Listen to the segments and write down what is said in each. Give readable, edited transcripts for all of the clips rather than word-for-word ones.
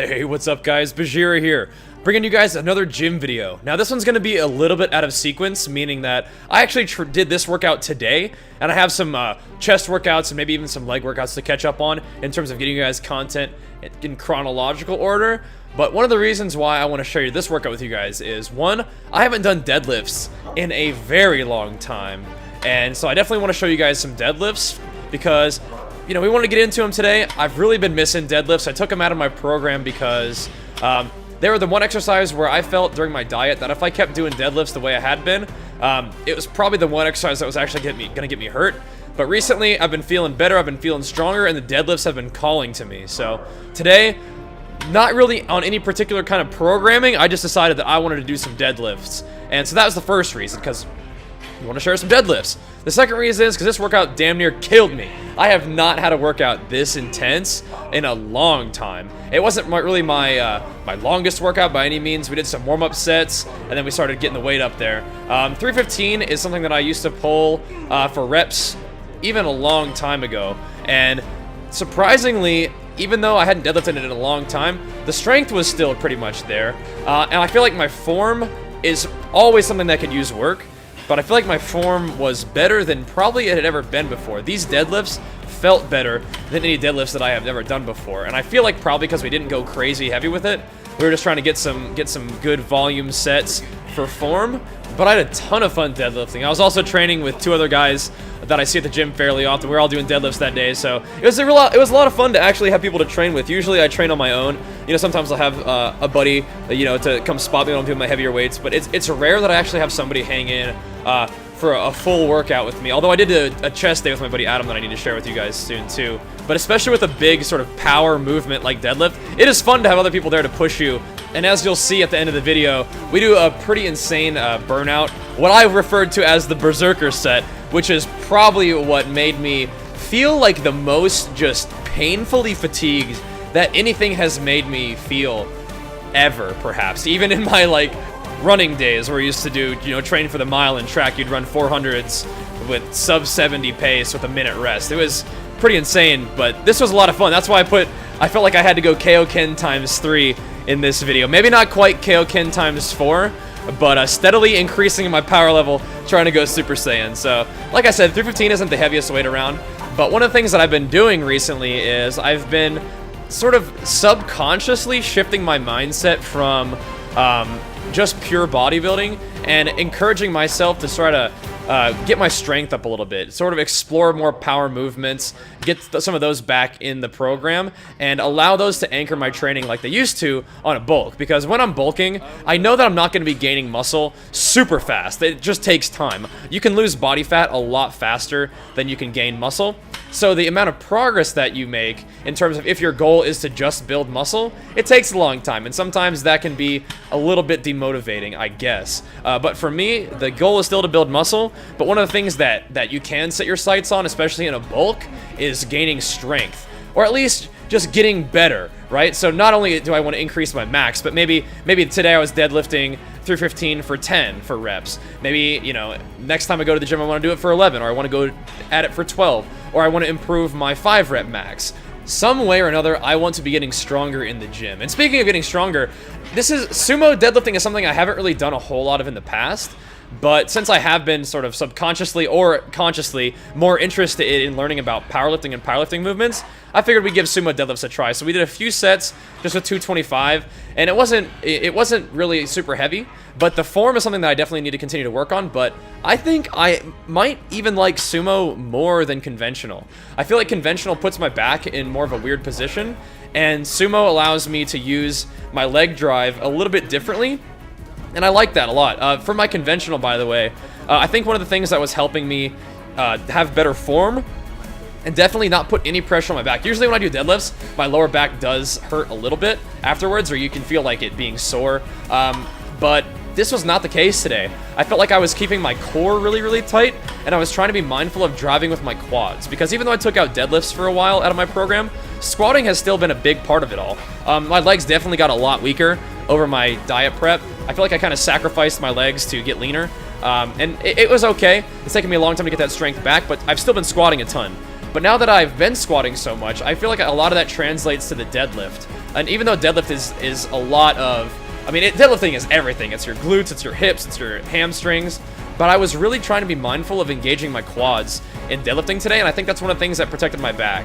Hey, what's up guys? Bajheera here, bringing you guys another gym video. Now this one's going to be a little bit out of sequence, meaning that I actually did this workout today, and I have some chest workouts and maybe even some leg workouts to catch up on in terms of getting you guys content in chronological order. But one of the reasons why I want to share this workout with you guys is, one, I haven't done deadlifts in a very long time, and so I definitely want to show you guys some deadlifts because, you know, we want to get into them today. I've really been missing deadlifts. I took them out of my program because they were the one exercise where I felt during my diet that if I kept doing deadlifts the way I had been, it was probably the one exercise that was actually gonna get me hurt. But recently, I've been feeling better, I've been feeling stronger, and the deadlifts have been calling to me. So today, not really on any particular kind of programming, I just decided that I wanted to do some deadlifts. And so that was the first reason, because we want to share some deadlifts. The second reason is because this workout damn near killed me. I have not had a workout this intense in a long time. It wasn't really my longest workout by any means. We did some warm-up sets, and then we started getting the weight up there. 315 is something that I used to pull for reps even a long time ago. And surprisingly, even though I hadn't deadlifted it in a long time, the strength was still pretty much there. And I feel like my form is always something that could use work. But I feel like my form was better than probably it had ever been before. These deadlifts felt better than any deadlifts that I have ever done before. And I feel like probably because we didn't go crazy heavy with it, we were just trying to get some good volume sets for form. But I had a ton of fun deadlifting. I was also training with two other guys that I see at the gym fairly often. We were all doing deadlifts that day, so it was a lot of fun to actually have people to train with. Usually I train on my own. You know, sometimes I'll have a buddy, you know, to come spot me when I'm doing my heavier weights, but it's rare that I actually have somebody hang in for a full workout with me. Although I did a chest day with my buddy Adam that I need to share with you guys soon too. But especially with a big sort of power movement like deadlift, it is fun to have other people there to push you. And as you'll see at the end of the video, we do a pretty insane burnout, what I referred to as the berserker set, which is probably what made me feel like the most just painfully fatigued that anything has made me feel ever, perhaps. Even in my, like, running days where I used to do, you know, train for the mile and track, you'd run 400s with sub 70 pace with a minute rest. It was pretty insane, but this was a lot of fun. That's why I felt like I had to go KAIO-KEN times 3 in this video. Maybe not quite KAIO-KEN times 4, but steadily increasing my power level, trying to go Super Saiyan. So, like I said, 315 isn't the heaviest weight around, but one of the things that I've been doing recently is I've been sort of subconsciously shifting my mindset from just pure bodybuilding and encouraging myself to try to get my strength up a little bit, sort of explore more power movements, get some of those back in the program, and allow those to anchor my training like they used to on a bulk. Because when I'm bulking, I know that I'm not going to be gaining muscle super fast. It just takes time. You can lose body fat a lot faster than you can gain muscle. So the amount of progress that you make in terms of if your goal is to just build muscle, it takes a long time, and sometimes that can be a little bit demotivating, I guess. But for me, the goal is still to build muscle, but one of the things that you can set your sights on, especially in a bulk, is gaining strength, or at least just getting better, right? So not only do I want to increase my max, but maybe today I was deadlifting 315 for 10 for reps. Maybe, you know, next time I go to the gym I want to do it for 11, or I want to go at it for 12, or I want to improve my 5 rep max. Some way or another, I want to be getting stronger in the gym. And speaking of getting stronger, sumo deadlifting is something I haven't really done a whole lot of in the past. But since I have been sort of subconsciously or consciously more interested in learning about powerlifting and powerlifting movements, I figured we'd give sumo deadlifts a try. So we did a few sets just with 225, and it wasn't really super heavy, but the form is something that I definitely need to continue to work on. But I think I might even like sumo more than conventional. I feel like conventional puts my back in more of a weird position, and sumo allows me to use my leg drive a little bit differently. And I like that a lot. For my conventional, by the way, I think one of the things that was helping me have better form and definitely not put any pressure on my back. Usually when I do deadlifts, my lower back does hurt a little bit afterwards, or you can feel like it being sore. But this was not the case today. I felt like I was keeping my core really, really tight, and I was trying to be mindful of driving with my quads. Because even though I took out deadlifts for a while out of my program, squatting has still been a big part of it all. My legs definitely got a lot weaker over my diet prep. I feel like I kind of sacrificed my legs to get leaner, and it was okay. It's taken me a long time to get that strength back, but I've still been squatting a ton. But now that I've been squatting so much, I feel like a lot of that translates to the deadlift. And even though deadlift is a lot of, I mean, deadlifting is everything. It's your glutes, it's your hips, it's your hamstrings. But I was really trying to be mindful of engaging my quads in deadlifting today, and I think that's one of the things that protected my back.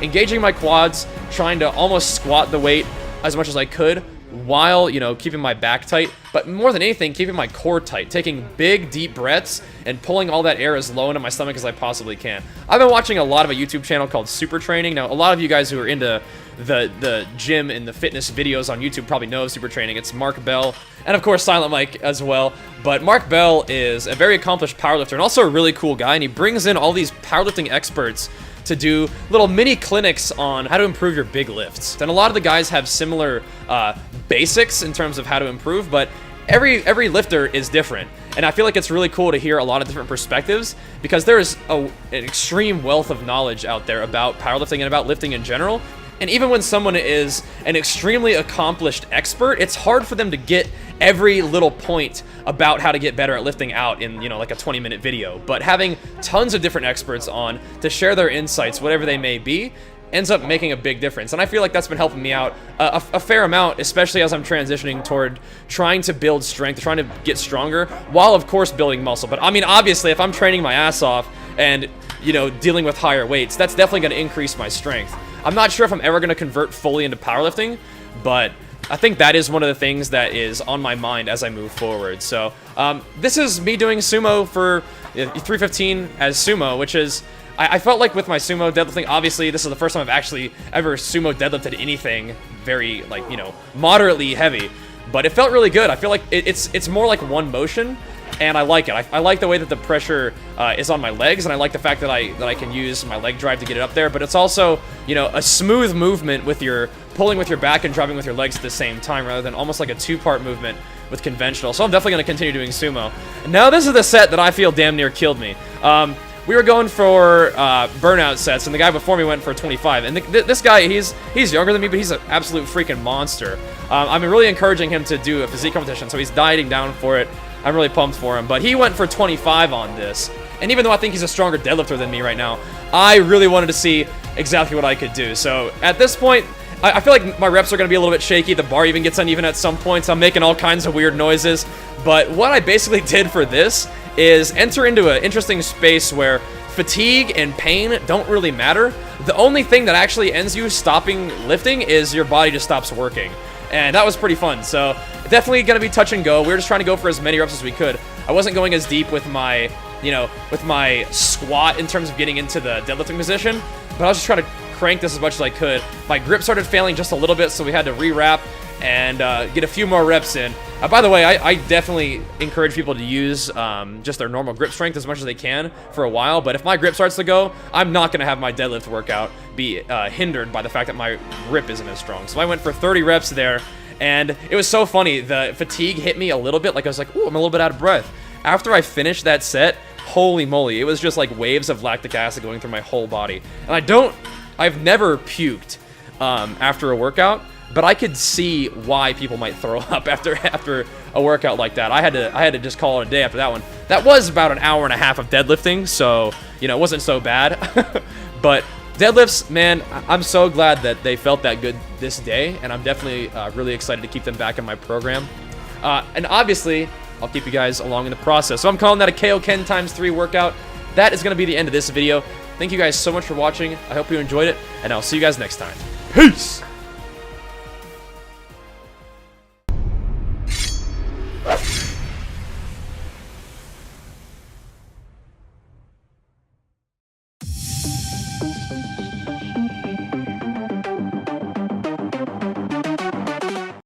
Engaging my quads, trying to almost squat the weight as much as I could, while, you know, keeping my back tight, but more than anything, keeping my core tight, taking big, deep breaths, and pulling all that air as low into my stomach as I possibly can. I've been watching a lot of a YouTube channel called Super Training. Now, a lot of you guys who are into the gym and the fitness videos on YouTube probably know Super Training. It's Mark Bell, and of course, Silent Mike as well. But Mark Bell is a very accomplished powerlifter, and also a really cool guy, and he brings in all these powerlifting experts to do little mini clinics on how to improve your big lifts. And a lot of the guys have similar basics in terms of how to improve, but every lifter is different. And I feel like it's really cool to hear a lot of different perspectives, because there is an extreme wealth of knowledge out there about powerlifting and about lifting in general. And even when someone is an extremely accomplished expert, it's hard for them to get every little point about how to get better at lifting out in, you know, like a 20-minute video. But having tons of different experts on to share their insights, whatever they may be, ends up making a big difference. And I feel like that's been helping me out a fair amount, especially as I'm transitioning toward trying to build strength, trying to get stronger, while of course building muscle. But I mean, obviously, if I'm training my ass off and, you know, dealing with higher weights, that's definitely going to increase my strength. I'm not sure if I'm ever going to convert fully into powerlifting, but I think that is one of the things that is on my mind as I move forward. So this is me doing sumo for 315 as sumo, which is, I felt like with my sumo deadlifting, obviously this is the first time I've actually ever sumo deadlifted anything very, like, you know, moderately heavy, but it felt really good. I feel like it's more like one motion, and I like it. I like the way that the pressure is on my legs, and I like the fact that I can use my leg drive to get it up there, but it's also, you know, a smooth movement with your pulling with your back and driving with your legs at the same time, rather than almost like a two-part movement with conventional. So I'm definitely going to continue doing sumo. Now this is the set that I feel damn near killed me. We were going for burnout sets, and the guy before me went for 25. And this guy, he's younger than me, but he's an absolute freaking monster. I'm really encouraging him to do a physique competition, so he's dieting down for it. I'm really pumped for him. But he went for 25 on this. And even though I think he's a stronger deadlifter than me right now, I really wanted to see exactly what I could do. So at this point, I feel like my reps are going to be a little bit shaky. The bar even gets uneven at some points. I'm making all kinds of weird noises. But what I basically did for this is enter into an interesting space where fatigue and pain don't really matter. The only thing that actually ends you stopping lifting is your body just stops working. And that was pretty fun. So definitely going to be touch and go. We were just trying to go for as many reps as we could. I wasn't going as deep with my, you know, with my squat in terms of getting into the deadlifting position, but I was just trying to crank this as much as I could. My grip started failing just a little bit, so we had to re-wrap and get a few more reps in. By the way, I definitely encourage people to use just their normal grip strength as much as they can for a while, but if my grip starts to go, I'm not going to have my deadlift workout be hindered by the fact that my grip isn't as strong. So I went for 30 reps there, and it was so funny. The fatigue hit me a little bit, like I was like, ooh, I'm a little bit out of breath. After I finished that set, holy moly, it was just like waves of lactic acid going through my whole body. And I've never puked after a workout, but I could see why people might throw up after a workout like that. I had to just call it a day after that one. That was about an hour and a half of deadlifting, so, you know, it wasn't so bad. But deadlifts, man, I'm so glad that they felt that good this day, and I'm definitely really excited to keep them back in my program. And obviously, I'll keep you guys along in the process. So I'm calling that a KAIO-KEN ×3 workout. That is going to be the end of this video. Thank you guys so much for watching. I hope you enjoyed it, and I'll see you guys next time. Peace!